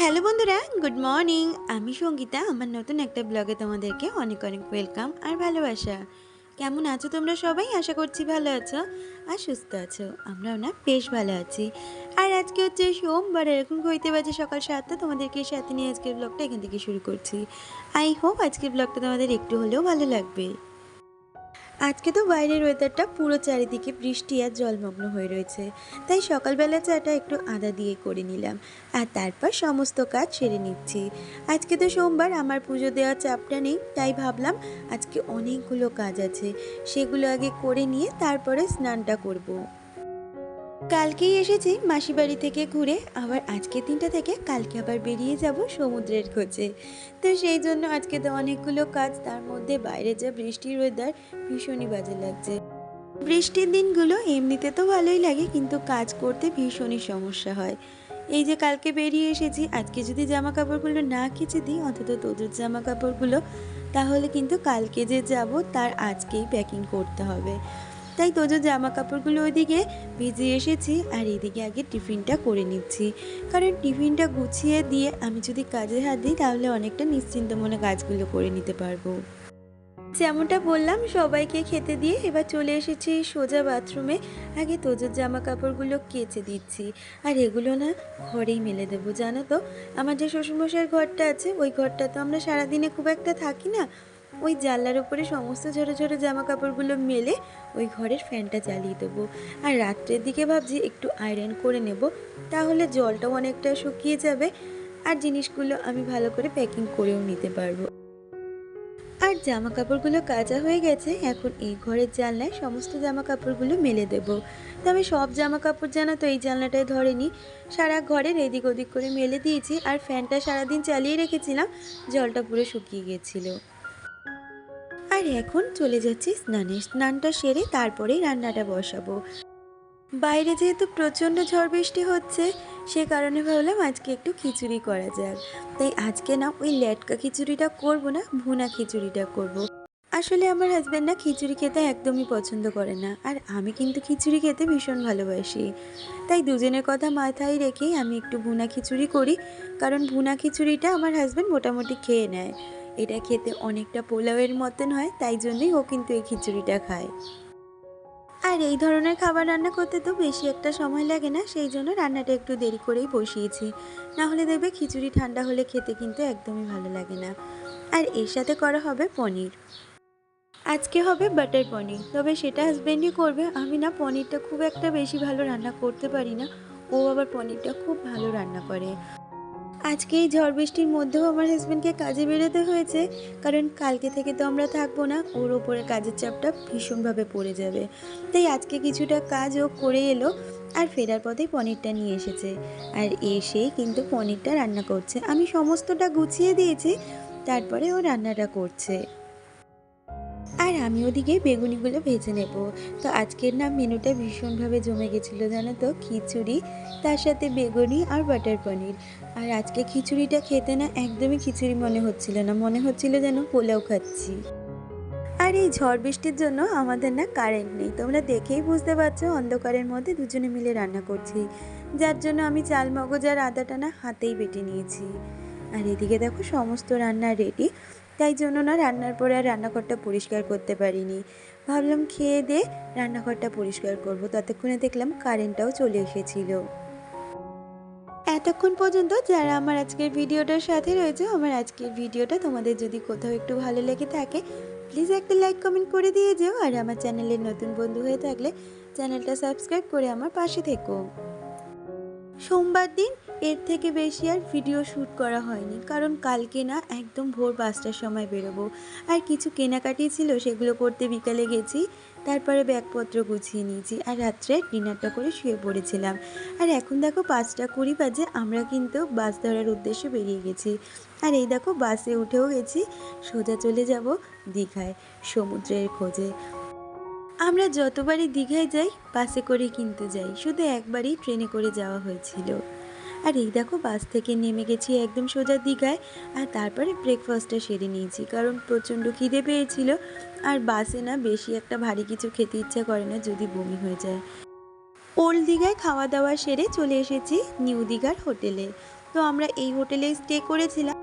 Hello বন্ধুরা, good morning. আমি সঙ্গীতা। আমার নতুন একটা ব্লগে তোমাদেরকে অনেক অনেক ওয়েলকাম আর ভালোবাসা। কেমন আছো তোমরা সবাই? আশা করছি ভালো আছো আর সুস্থ আছো। আমরাও না বেশ ভালো আছি। আর আজকে হচ্ছে সোমবার, এখন ঘড়িতে বাজে সকাল 7টা। তোমাদেরকে সাথে নিয়ে আজকের ব্লগটা এখান থেকে শুরু করছি। আই হোপ আজকের ব্লগটা তোমাদের একটু হলেও ভালো লাগবে। আজকে তো বাইরের ওয়েদারটা পুরো চারিদিকে বৃষ্টি আর জলমগ্ন হয়ে রয়েছে, তাই সকালবেলা চাটা একটু আদা দিয়ে করে নিলাম আর তারপর সমস্ত কাজ সেরে নিচ্ছি। আজকে তো সোমবার, আমার পুজো দেওয়ার চাপটা নেই, তাই ভাবলাম আজকে অনেকগুলো কাজ আছে, সেগুলো আগে করে নিয়ে তারপরে স্নানটা করব। কালকেই এসেছি মাসি বাড়ি থেকে ঘুরে, আবার আজকের দিনটা থেকে কালকে আবার বেরিয়ে যাব সমুদ্রের খোঁজে। তো সেই জন্য আজকে তো অনেকগুলো কাজ, তার মধ্যে বাইরে যা বৃষ্টির ওয়েদার, ভীষণই বাজে লাগছে। বৃষ্টির দিনগুলো এমনিতে তো ভালোই লাগে, কিন্তু কাজ করতে ভীষণই সমস্যা হয়। এই যে কালকে বেরিয়ে এসেছি, আজকে যদি জামা কাপড়গুলো না কেচে দিই, অন্তত তোদের জামা কাপড়গুলো, তাহলে কিন্তু কালকে যে যাব তার আজকেই প্যাকিং করতে হবে। তাই তোজো জামা কাপড়গুলো ওইদিকে ভিজিয়ে এসেছি আর এদিকে আগে টিফিনটা করে নিচ্ছি, কারণ টিফিনটা গুছিয়ে দিয়ে আমি যদি কাজে হাত দিই তাহলে অনেকটা নিশ্চিন্ত মনে কাজগুলো করে নিতে পারবো। যেমনটা বললাম, সবাইকে খেতে দিয়ে এবার চলে এসেছি সোজা বাথরুমে। আগে তোজোর জামা কাপড়গুলো কেচে দিচ্ছি আর এগুলো না ঘরেই মেলে দেবো। জানো তো, আমার যে শ্বশুরমশাইয়ের ঘরটা আছে, ওই ঘরটা তো আমরা সারাদিনে খুব একটা থাকি না। ওই জানলার উপরে সমস্ত ছোটো ছোটো জামা কাপড়গুলো মেলে ওই ঘরের ফ্যানটা চালিয়ে দেবো। আর রাত্রের দিকে ভাবছি একটু আয়রন করে নেব, তাহলে জলটাও অনেকটা শুকিয়ে যাবে আর জিনিসগুলো আমি ভালো করে প্যাকিং করেও নিতে পারবো। আর জামা কাপড়গুলো কাচা হয়ে গেছে, এখন এই ঘরের জানলায় সমস্ত জামা কাপড়গুলো মেলে দেব। তবে সব জামা কাপড় জানো তো এই জানলাটায় ধরেনি, সারা ঘরের এদিক ওদিক করে মেলে দিয়েছি আর ফ্যানটা সারাদিন চালিয়ে রেখেছিলাম, জলটা পুরো শুকিয়ে গেছিলো। আর এখন চলে যাচ্ছি স্নানে, স্নানটা সেরে তারপরেই রান্নাটা বসাবো। বাইরে যেহেতু প্রচণ্ড ঝড় বৃষ্টি হচ্ছে, সে কারণে ভাবলাম আজকে একটু খিচুড়ি করা যাক। তাই আজকে না ওই লেটকা খিচুড়িটা করব না, ভুনা খিচুড়িটা করব। আসলে আমার হাজব্যান্ড না খিচুড়ি খেতে একদমই পছন্দ করে না, আর আমি কিন্তু খিচুড়ি খেতে ভীষণ ভালোবাসি। তাই দুজনের কথা মাথায় রেখেই আমি একটু ভুনা খিচুড়ি করি, কারণ ভুনা খিচুড়িটা আমার হাজব্যান্ড মোটামুটি খেয়ে নেয়। এটা খেতে অনেকটা পোলাওয়ের মতন হয়, তাই জন্যই ও কিন্তু এই খিচুড়িটা খায়। আর এই ধরনের খাবার রান্না করতে তো বেশি একটা সময় লাগে না, সেই জন্য রান্নাটা একটু দেরি করেই বসিয়েছি। না হলে দেখবে খিচুড়ি ঠান্ডা হলে খেতে কিন্তু একদমই ভালো লাগে না। আর এর সাথে করা হবে পনির। আজকে হবে বাটার পনির, তবে সেটা হাজব্যান্ডই করবে। আমি না পনিরটা খুব একটা বেশি ভালো রান্না করতে পারি না, ও আবার পনিরটা খুব ভালো রান্না করে। আজকে এই ঝড় বৃষ্টির মধ্যেও আমার হাজব্যান্ডকে কাজে বেরোতে হয়েছে, কারণ কালকে থেকে তো আমরা থাকবো না, ওর ওপরে কাজের চাপটা ভীষণভাবে পড়ে যাবে। তাই আজকে কিছুটা কাজ ও করে এলো আর ফেরার পথেই পনিরটা নিয়ে এসেছে। আর এসেই কিন্তু পনিরটা রান্না করছে, আমি সমস্তটা গুছিয়ে দিয়েছি, তারপরে ও রান্নাটা করছে। আর আমি ওদিকে বেগুনিগুলো ভেজে নেব। তো আজকের না মেনুটা ভীষণভাবে জমে গেছিলো জানো তো, খিচুড়ি, তার সাথে বেগুনি আর বাটার পনির। আর আজকে খিচুড়িটা খেতে না একদমই খিচুড়ি মনে হচ্ছিল না, মনে হচ্ছিল যেন পোলাও খাচ্ছি। আর এই ঝড় বৃষ্টির জন্য আমাদের না কারেন্ট নেই, তোমরা দেখেই বুঝতে পারছো অন্ধকারের মধ্যে দুজনে মিলে রান্না করছি, যার জন্য আমি চাল মগজ আর আদাটা না হাতেই বেটে নিয়েছি। আর এদিকে দেখো সমস্ত রান্না রেডি, তাই জন্য না রান্নার পরে আর রান্নাঘরটা পরিষ্কার করতে পারিনি। ভাবলাম খেয়ে দিয়ে রান্নাঘরটা পরিষ্কার করব, ততক্ষণে দেখলাম কারেন্টটাও চলে এসেছিলো। এতক্ষণ পর্যন্ত যারা আমার আজকের ভিডিওটার সাথে রয়েছে, আমার আজকের ভিডিওটা তোমাদের যদি কোথাও একটু ভালো লেগে থাকে, প্লিজ একটা লাইক কমেন্ট করে দিয়ে যেও। আর আমার চ্যানেলের নতুন বন্ধু হয়ে থাকলে চ্যানেলটা সাবস্ক্রাইব করে আমার পাশে থেকো। সোমবার দিন এর থেকে বেশি আর ভিডিও শ্যুট করা হয়নি, কারণ কালকে না একদম ভোর 5টার সময় বেরোবো। আর কিছু কেনাকাটি ছিল, সেগুলো করতে বিকালে গেছি, তারপরে ব্যাগপত্র গুছিয়ে নিয়েছি আর রাত্রে ডিনারটা করে শুয়ে পড়েছিলাম। আর এখন দেখো 5টা 20 বাজে, আমরা কিন্তু বাস ধরার উদ্দেশ্যে বেরিয়ে গেছি। আর এই দেখো বাসে উঠেও গেছি, সোজা চলে যাব দীঘায় সমুদ্রের খোঁজে। আমরা যতবারই দীঘায় যাই বাসে করে কিন্তু যাই, শুধু একবারই ট্রেনে করে যাওয়া হয়েছিল। আর এই দেখো বাস থেকে নেমে গেছি একদম সোজা দীঘায়। আর তারপরে ব্রেকফাস্টটা সেরে নিয়েছি, কারণ প্রচণ্ড খিদে পেয়েছিল, আর বাসে না বেশি একটা ভারী কিছু খেতে ইচ্ছা করে না, যদি বমি হয়ে যায়। ওল্ড দীঘায় খাওয়া দাওয়া সেরে চলে এসেছি নিউ দীঘার হোটেলে। তো আমরা এই হোটেলেই স্টে করেছিলাম।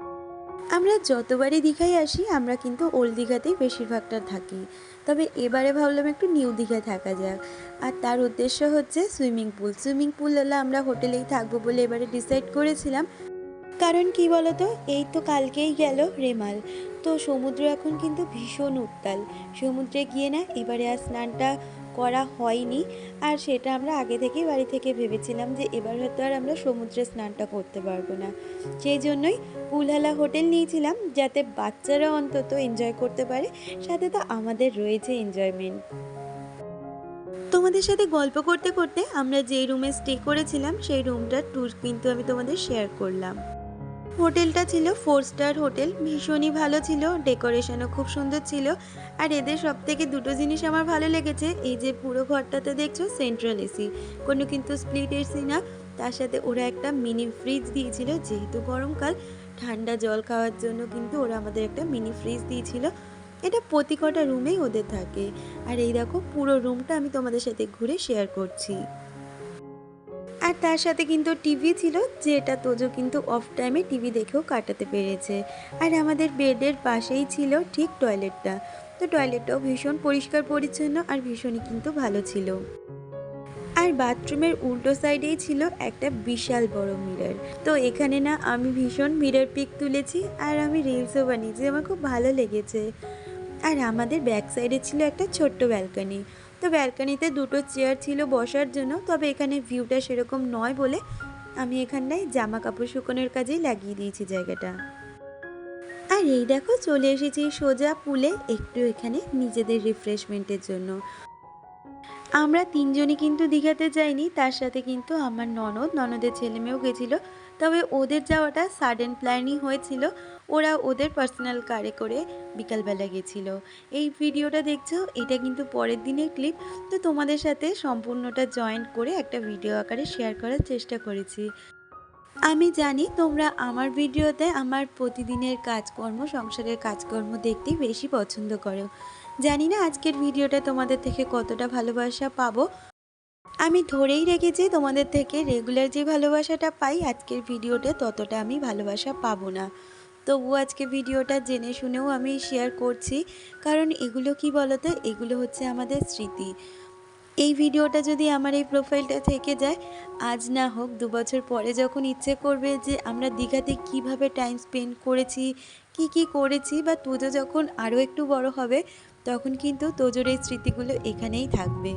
আমরা যতবারই দীঘায় আসি আমরা কিন্তু ওল্ড দীঘাতেই বেশিরভাগটা থাকি, তবে এবারে ভাবলাম একটু নিউ দীঘায় থাকা যাক। আর তার উদ্দেশ্য হচ্ছে সুইমিং পুল হলে আমরা হোটেলেই থাকবো বলে এবারে ডিসাইড করেছিলাম। কারণ কি বলতো, এই তো কালকেই গেল রেমাল, তো সমুদ্র এখন কিন্তু ভীষণ উত্তাল। সমুদ্রে গিয়ে না এবারে আর স্নানটা করা হয়নি। আর সেটা আমরা আগে থেকেই বাড়ি থেকে ভেবেছিলাম যে এবার হয়তো আর আমরা সমুদ্রে স্নানটা করতে পারবো না। সেই জন্যই কুলহালা হোটেল নিয়েছিলাম, যাতে বাচ্চারা অন্তত এনজয় করতে পারে, সাথে তো আমাদের রয়েছে এনজয়মেন্ট। তোমাদের সাথে গল্প করতে করতে আমরা যেই রুমে স্টে করেছিলাম সেই রুমটার ট্যুর কিন্তু আমি তোমাদের শেয়ার করলাম। হোটেলটা ছিল 4 স্টার হোটেল, ভীষণই ভালো ছিল, ডেকোরেশনও খুব সুন্দর ছিল। আর এদের সব থেকে দুটো জিনিস আমার ভালো লেগেছে, এই যে পুরো ঘরটাতে দেখছো সেন্ট্রাল এসি, কোনো কিন্তু স্প্লিট এসি না। তার সাথে ওরা একটা মিনি ফ্রিজ দিয়েছিল, যেহেতু গরমকাল ঠান্ডা জল খাওয়ার জন্য কিন্তু ওরা আমাদের একটা মিনি ফ্রিজ দিয়েছিল। এটা প্রতি কটা রুমেই ওদের থাকে। আর এই দেখো পুরো রুমটা আমি তোমাদের সাথে ঘুরে শেয়ার করছি। আর তার সাথে কিন্তু টিভি ছিল, যেটা তোজো কিন্তু অফ টাইমে টিভি দেখেও কাটাতে পেরেছে। আর আমাদের বেডের পাশেই ছিল ঠিক টয়লেটটা, তো টয়লেটটাও ভীষণ পরিষ্কার পরিচ্ছন্ন আর ভীষণই কিন্তু ভালো ছিল। আর বাথরুমের উল্টো সাইডেই ছিল একটা বিশাল বড় মিরর। তো এখানে না আমি ভীষণ মিরর পিক তুলেছি আর আমি রিলসও বানিয়েছি, আমার খুব ভালো লেগেছে। আর আমাদের ব্যাক সাইডে ছিল একটা ছোট্ট ব্যালকনি, তো ব্যালকনিতে দুটো চেয়ার ছিল বসার জন্য, তবে এখানে ভিউটা সেরকম নয় বলে আমি এখানটায় জামা কাপড় শুকোনোর কাজেই লাগিয়ে দিয়েছি জায়গাটা। আর এই দেখো চলে এসেছি সোজা পুলে, একটু এখানে নিজেদের রিফ্রেশমেন্টের জন্য। আমরা তিনজনই কিন্তু দীঘাতে যাইনি, তার সাথে কিন্তু আমার ননদের ছেলেমেয়েও গেছিলো। তবে ওদের যাওয়াটা সাডেন প্ল্যানই হয়েছিল, ওরা ওদের পার্সোনাল কারে করে বিকালবেলা গেছিলো। এই ভিডিওটা দেখছো, এটা কিন্তু পরের দিনের ক্লিপ, তো তোমাদের সাথে সম্পূর্ণটা জয়েন্ট করে একটা ভিডিও আকারে শেয়ার করার চেষ্টা করেছি। আমি জানি তোমরা আমার ভিডিওতে আমার প্রতিদিনের কাজকর্ম, সংসারের কাজকর্ম দেখতেই বেশি পছন্দ করো। জানি না আজকের ভিডিওটা তোমাদের থেকে কতটা ভালোবাসা পাবো। আমি ধরেই রেখেছি তোমাদের থেকে রেগুলার যে ভালোবাসাটা পাই, আজকের ভিডিওতে ততটা আমি ভালোবাসা পাবো না। তবুও আজকে ভিডিওটা জেনে শুনেও আমি শেয়ার করছি, কারণ এগুলো কি বলতো, এগুলো হচ্ছে আমাদের স্মৃতি। এই ভিডিওটা যদি আমার এই প্রোফাইলটা থেকে যায়, আজ না হোক 2 বছর পরে যখন ইচ্ছে করবে যে আমরা দীঘাতে কিভাবে টাইম স্পেন্ড করেছি, কি করেছি, বা তোজো যখন আরও একটু বড় হবে তখন কিন্তু তোজোর এই স্মৃতিগুলো এখানেই থাকবে।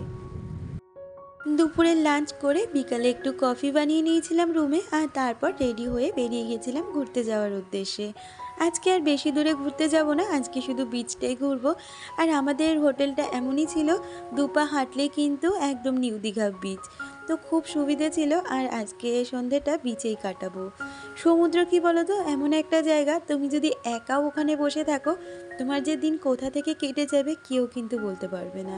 দুপুরের লাঞ্চ করে বিকালে একটু কফি বানিয়ে নিয়েছিলাম রুমে, আর তারপর রেডি হয়ে বেরিয়ে গেছিলাম ঘুরতে যাওয়ার উদ্দেশ্যে। আজকে আর বেশি দূরে ঘুরতে যাব না, আজকে শুধু বিচটাই ঘুরবো। আর আমাদের হোটেলটা এমনই ছিল, 2 পা হাঁটলেই কিন্তু একদম নিউ দীঘা বিচ, তো খুব সুবিধে ছিল। আর আজকে সন্ধ্যেটা বিচেই কাটাবো। সমুদ্র কি বলো তো, এমন একটা জায়গা, তুমি যদি একাও ওখানে বসে থাকো, তোমার যে দিন কোথা থেকে কেটে যাবে কেউ কিন্তু বলতে পারবে না।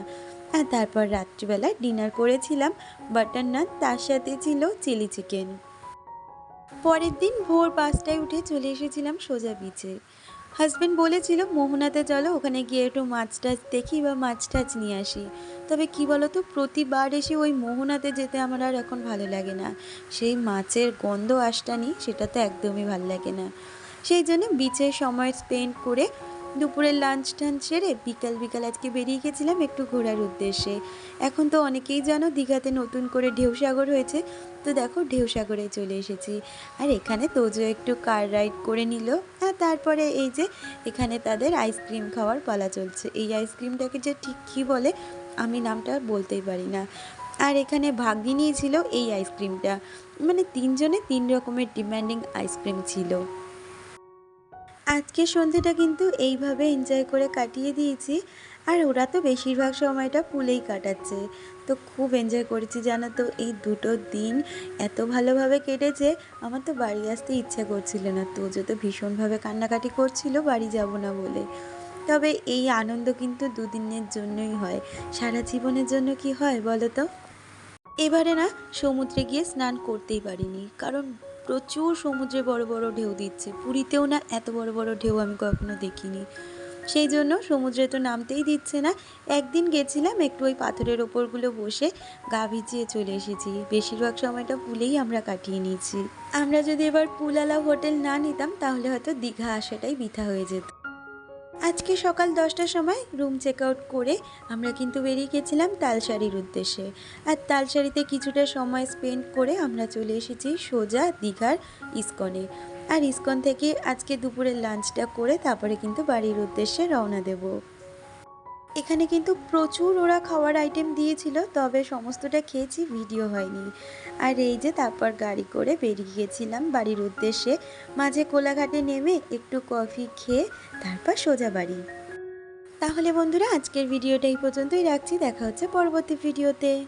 আর তারপর রাত্রিবেলা ডিনার করেছিলাম বাটার নান, তার সাথে ছিল চিলি চিকেন। পরের দিন ভোর 5টায় উঠে চলে এসেছিলাম সোজা বিচে। হাজব্যান্ড বলেছিল মোহনাতে চলো, ওখানে গিয়ে একটু মাছ টাছ দেখি বা মাছ টাছ নিয়ে আসি। তবে কি বলতো, প্রতিবার এসে ওই মোহনাতে যেতে আমার আর এখন ভালো লাগে না। সেই মাছের গন্ধ আসটানি, সেটা তো একদমই ভালো লাগে না। সেই জন্য বিচে সময় স্পেন্ড করে দুপুরের লাঞ্চ টাঞ্চ সেরে বিকাল আজকে বেরিয়ে গেছিলাম একটু ঘোরার উদ্দেশ্যে। এখন তো অনেকেই জানো দীঘাতে নতুন করে ঢেউসাগর হয়েছে, তো দেখো ঢেউসাগরে চলে এসেছি। আর এখানে তোজো একটু কার রাইড করে নিল। আর তারপরে এই যে এখানে তাদের আইসক্রিম খাওয়ার পালা চলছে। এই আইসক্রিমটাকে যে ঠিক কী বলে আমি নামটা বলতেই পারি না। আর এখানে ভাগ্যি নিয়েছিল এই আইসক্রিমটা, মানে তিনজনে 3 রকমের ডিমান্ডিং আইসক্রিম ছিল। আজকের সন্ধ্যেটা কিন্তু এইভাবে এনজয় করে কাটিয়ে দিয়েছি। আর ওরা তো বেশিরভাগ সময়টা পুলেই কাটাচ্ছে, তো খুব এনজয় করেছি জানো তো। এই দুটো দিন এত ভালোভাবে কেটেছে, আমার তো বাড়ি আসতে ইচ্ছা করছিল না। তোজো তো ভীষণভাবে কান্নাকাটি করছিল বাড়ি যাব না বলে। তবে এই আনন্দ কিন্তু দুদিনের জন্যই হয়, সারা জীবনের জন্য কি হয় বলো তো। এবারে না সমুদ্রে গিয়ে স্নান করতেই পারিনি, কারণ প্রচুর সমুদ্রে বড় বড় ঢেউ দিচ্ছে। পুরীতেও না এত বড় বড় ঢেউ আমি কখনো দেখিনি। সেই জন্য সমুদ্রে তো নামতেই দিচ্ছে না। একদিন গেছিলাম, একটু ওই পাথরের ওপরগুলো বসে গা ভিজিয়ে চলে এসেছি। বেশিরভাগ সময়টা পুলেই আমরা কাটিয়ে নিয়েছি। আমরা যদি এবার পুলওয়ালা হোটেল না নিতাম তাহলে হয়তো দীঘা আসাটাই বৃথা হয়ে যেত। আজকে সকাল 10টার সময় রুম চেক আউট করে আমরা কিন্তু বেরিয়ে গেছিলাম তালসারির উদ্দেশ্যে। আর তালসারিতে কিছুটা সময় স্পেন্ড করে আমরা চলে এসেছি সোজা দীঘার ইস্কনে। আর ইস্কন থেকে আজকে দুপুরের লাঞ্চটা করে তারপরে কিন্তু বাড়ির উদ্দেশ্যে রওনা দেব। এখানে কিন্তু প্রচুর ওরা খাওয়ার আইটেম দিয়েছিল, তবে সমস্তটা খেয়েছি, ভিডিও হয়নি। আর এই যে তারপর গাড়ি করে বেরিয়ে গেছিলাম বাড়ির উদ্দেশ্যে। মাঝে কোলাঘাটে নেমে একটু কফি খেয়ে তারপর সোজা বাড়ি। তাহলে বন্ধুরা, আজকের ভিডিওটা এই পর্যন্তই রাখছি। দেখা হচ্ছে পরবর্তী ভিডিওতে।